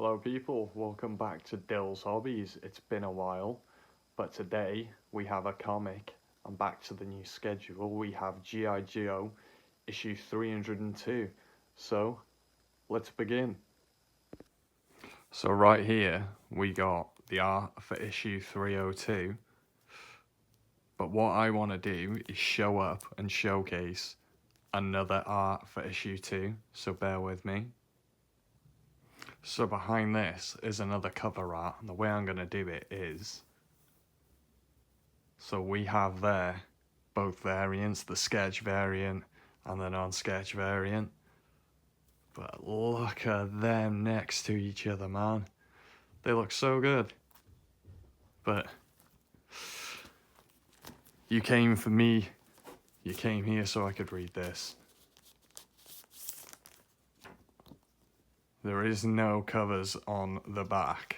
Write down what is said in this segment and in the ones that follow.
Hello people, welcome back to Dill's Hobbies. It's been a while, but today we have a comic and back to the new schedule. We have G.I. Joe issue 302. So, let's begin. So right here we got the art for issue 302. But what I want to do is show up and showcase another art for issue 2, so bear with me. So behind this is another cover art, and the way I'm going to do it is, so we have there both variants, the sketch variant and the non-sketch variant. But look at them next to each other, man. They look so good. But you came for me, you came here so I could read this. There is no covers on the back.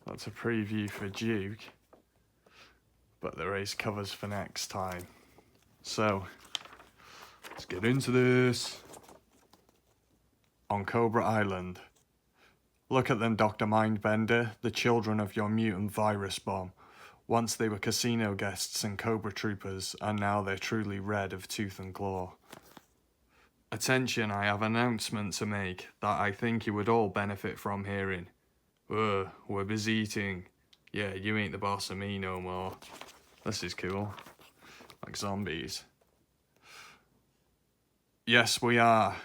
That's a preview for Duke, but there is covers for next time. So, let's get into this. On Cobra Island. Look at them, Dr. Mindbender, the children of your mutant virus bomb. Once they were casino guests and Cobra troopers, and now they're truly red of tooth and claw. Attention, I have an announcement to make that I think you would all benefit from hearing. We're busy eating. Yeah, you ain't the boss of me no more. This is cool. Like zombies. Yes, we are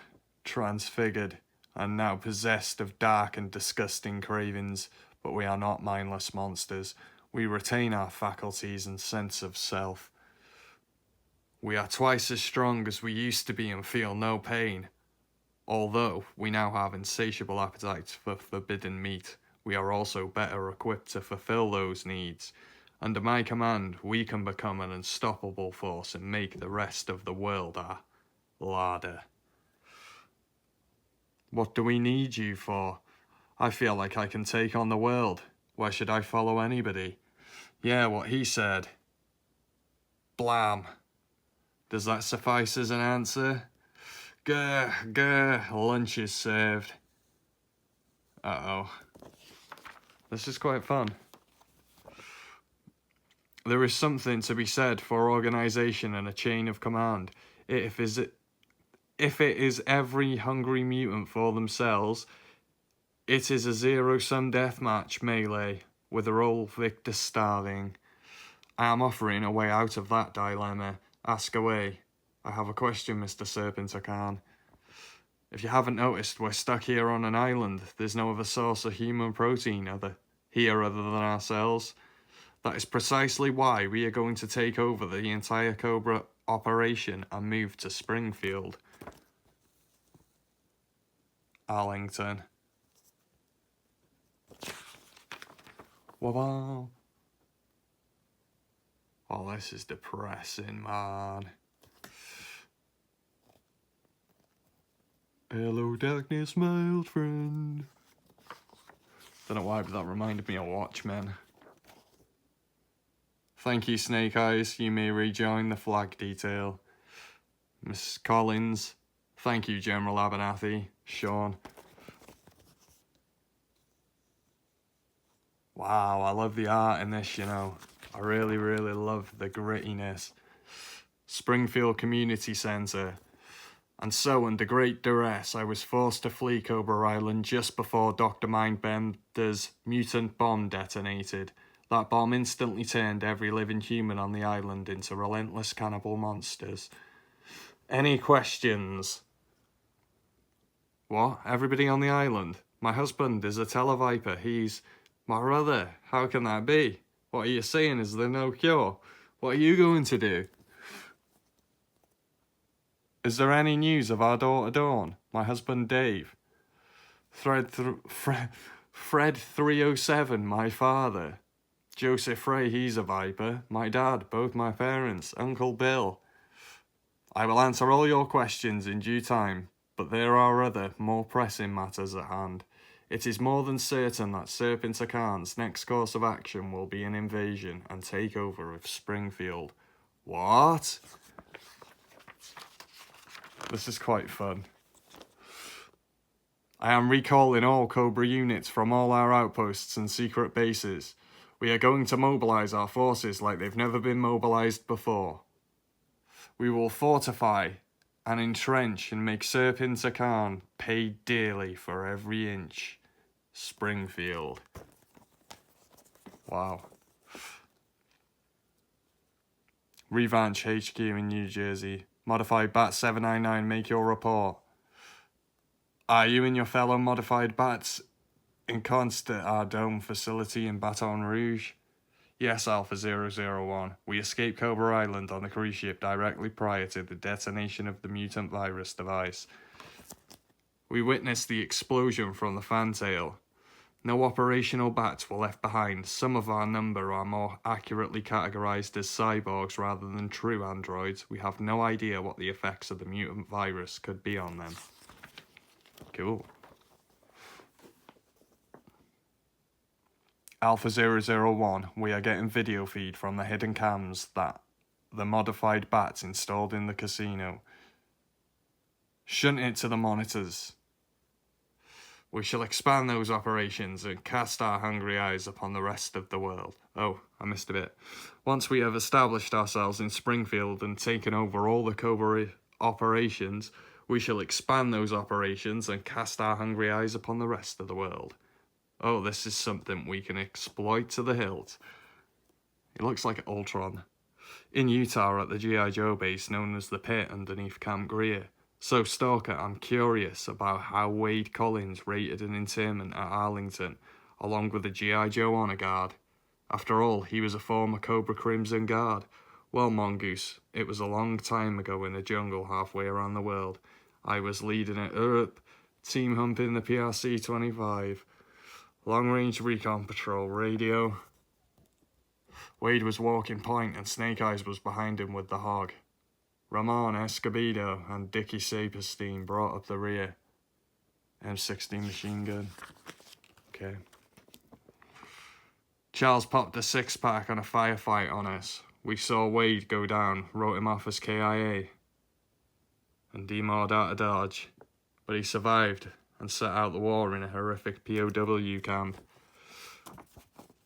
transfigured and now possessed of dark and disgusting cravings, but we are not mindless monsters. We retain our faculties and sense of self. We are twice as strong as we used to be and feel no pain. Although we now have insatiable appetites for forbidden meat, we are also better equipped to fulfill those needs. Under my command, we can become an unstoppable force and make the rest of the world our larder. What do we need you for? I feel like I can take on the world. Why should I follow anybody? Yeah, what he said. Blam. Does that suffice as an answer? Grr, lunch is served. Uh-oh. This is quite fun. There is something to be said for organisation and a chain of command. If it is every hungry mutant for themselves, it is a zero-sum deathmatch melee, with a role victor starving. I am offering a way out of that dilemma. Ask away. I have a question, Mr. Serpentacan. If you haven't noticed, we're stuck here on an island. There's no other source of human protein other than ourselves. That is precisely why we are going to take over the entire Cobra operation and move to Springfield. Arlington. Wow. Oh, this is depressing, man. Hello, darkness, my old friend. Don't know why, but that reminded me of Watchmen. Thank you, Snake Eyes. You may rejoin the flag detail. Miss Collins. Thank you, General Abernathy. Sean. Wow, I love the art in this, you know. I really, really love the grittiness. Springfield Community Centre. And so, under great duress, I was forced to flee Cobra Island just before Dr. Mindbender's mutant bomb detonated. That bomb instantly turned every living human on the island into relentless cannibal monsters. Any questions? What? Everybody on the island? My husband is a televiper. He's... My brother. How can that be? What are you saying? Is there no cure? What are you going to do? Is there any news of our daughter Dawn? My husband Dave? Fred 307, my father. Joseph Frey, he's a viper. My dad, both my parents, Uncle Bill. I will answer all your questions in due time, but there are other, more pressing matters at hand. It is more than certain that Serpentacan's next course of action will be an invasion and takeover of Springfield. What? This is quite fun. I am recalling all Cobra units from all our outposts and secret bases. We are going to mobilize our forces like they've never been mobilized before. We will fortify and entrench and make Serpinter Khan pay dearly for every inch. Springfield. Wow. Revanch HQ in New Jersey. Modified Bat 799, make your report. Are you and your fellow modified bats in constant our dome facility in Baton Rouge? Yes, Alpha 001. We escaped Cobra Island on the cruise ship directly prior to the detonation of the mutant virus device. We witnessed the explosion from the fantail. No operational bats were left behind. Some of our number are more accurately categorized as cyborgs rather than true androids. We have no idea what the effects of the mutant virus could be on them. Cool. Alpha 001, we are getting video feed from the hidden cams that the modified bats installed in the casino. Shunt it to the monitors. We shall expand those operations and cast our hungry eyes upon the rest of the world. Oh, I missed a bit. Once we have established ourselves in Springfield and taken over all the Cobra operations, we shall expand those operations and cast our hungry eyes upon the rest of the world. Oh, this is something we can exploit to the hilt. It looks like Ultron. In Utah at the G.I. Joe base known as the Pit underneath Camp Greer. So, Stalker, I'm curious about how Wade Collins rated an internment at Arlington, along with the G.I. Joe Honor Guard. After all, he was a former Cobra Crimson Guard. Well, Mongoose, it was a long time ago in the jungle halfway around the world. I was leading it team humping the PRC-25. Long-range recon patrol, radio. Wade was walking point and Snake Eyes was behind him with the hog. Ramon Escobedo and Dickie Saperstein brought up the rear. M16 machine gun. Okay. Charles popped a six-pack on a firefight on us. We saw Wade go down, wrote him off as KIA, and demorred out of Dodge. But he survived and set out the war in a horrific POW camp.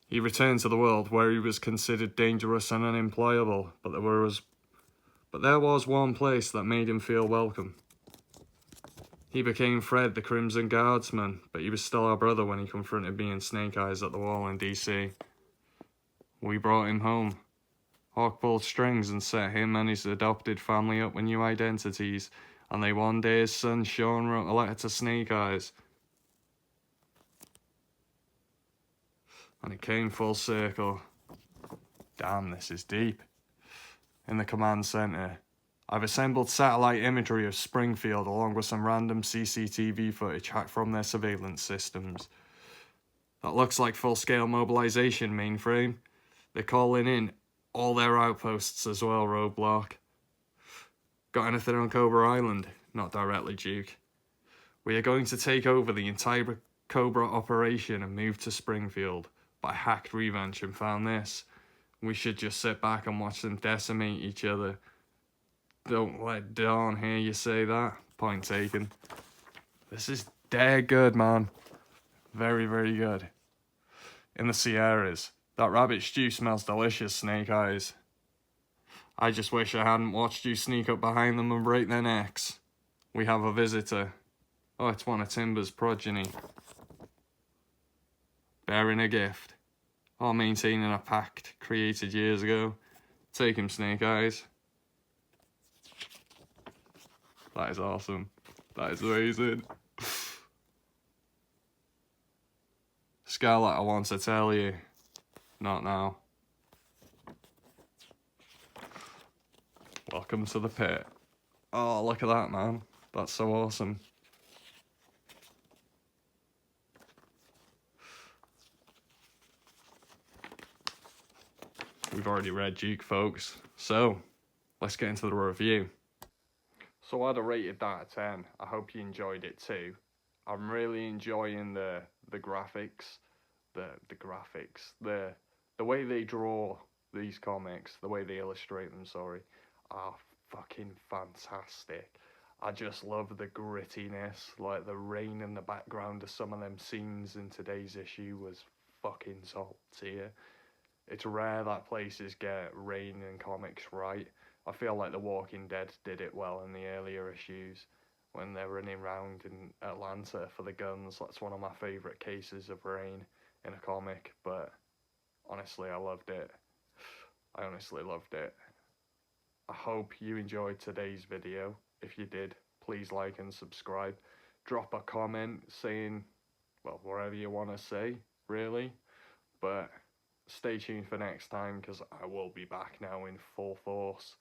He returned to the world where he was considered dangerous and unemployable, but there was one place that made him feel welcome. He became Fred the Crimson Guardsman, but he was still our brother when he confronted me and Snake Eyes at the wall in DC. We brought him home. Hawk pulled strings and set him and his adopted family up with new identities, and they one day his son Sean wrote a letter to Snake Eyes. And it came full circle. Damn, this is deep. In the command center, I've assembled satellite imagery of Springfield along with some random CCTV footage hacked from their surveillance systems. That looks like full-scale mobilization, mainframe. They're calling in all their outposts as well, Roadblock. Got anything on Cobra Island? Not directly, Duke. We are going to take over the entire Cobra operation and move to Springfield. But I hacked Revanch and found this. We should just sit back and watch them decimate each other. Don't let Dawn hear you say that. Point taken. This is dead good, man. Very, very good. In the Sierras. That rabbit stew smells delicious, Snake Eyes. I just wish I hadn't watched you sneak up behind them and break their necks. We have a visitor. Oh, it's one of Timber's progeny. Bearing a gift. Or maintaining a pact created years ago. Take him, Snake Eyes. That is awesome. That is amazing. Scarlet, I want to tell you. Not now. Welcome to the pit. Oh, look at that, man. That's so awesome. We've already read Duke, folks. So, let's get into the review. So I'd have rated that a 10. I hope you enjoyed it too. I'm really enjoying the graphics. The way they draw these comics, the way they illustrate them, sorry, are fucking fantastic. I just love the grittiness, like the rain in the background of some of them scenes in today's issue was fucking top tier. It's rare that places get rain in comics right. I feel like The Walking Dead did it well in the earlier issues when they're running around in Atlanta for the guns. That's one of my favourite cases of rain in a comic, but honestly, I loved it. I honestly loved it. I hope you enjoyed today's video. If you did, please like and subscribe. Drop a comment saying, well, whatever you want to say, really. But stay tuned for next time because I will be back now in full force.